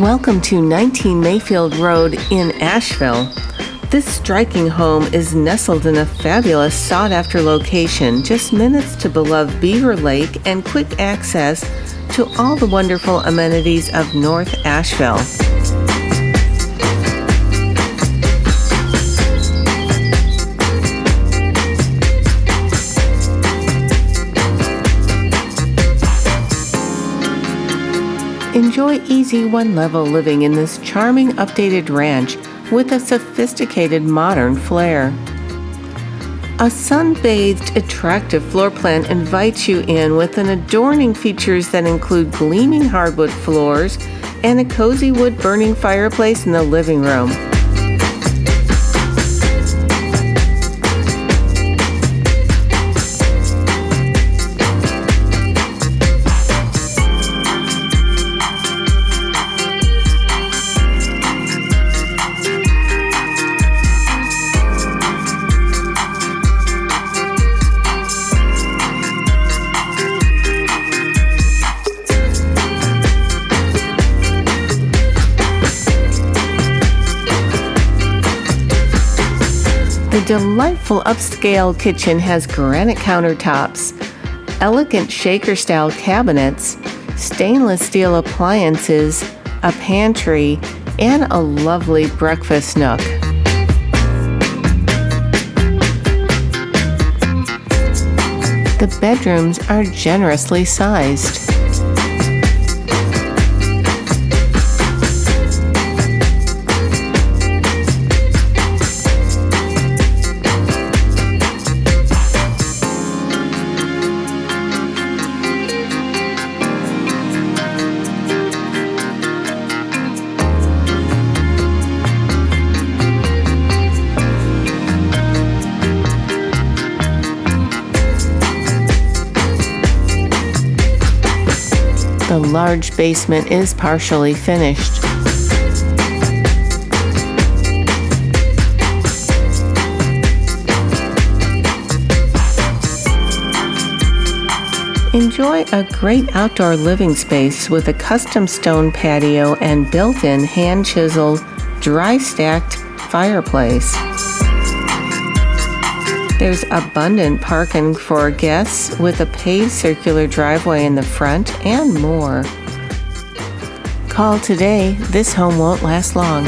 Welcome to 19 Mayfield Road in Asheville. This striking home is nestled in a fabulous sought-after location, just minutes to beloved Beaver Lake and quick access to all the wonderful amenities of North Asheville. Enjoy easy one-level living in this charming updated ranch with a sophisticated modern flair. A sun-bathed, attractive floor plan invites you in with an adorning features that include gleaming hardwood floors and a cozy wood-burning fireplace in the living room. The delightful upscale kitchen has granite countertops, elegant shaker-style cabinets, stainless steel appliances, a pantry, and a lovely breakfast nook. The bedrooms are generously sized. The large basement is partially finished. Enjoy a great outdoor living space with a custom stone patio and built-in hand-chiseled, dry-stacked fireplace. There's abundant parking for guests with a paved circular driveway in the front and more. Call today. This home won't last long.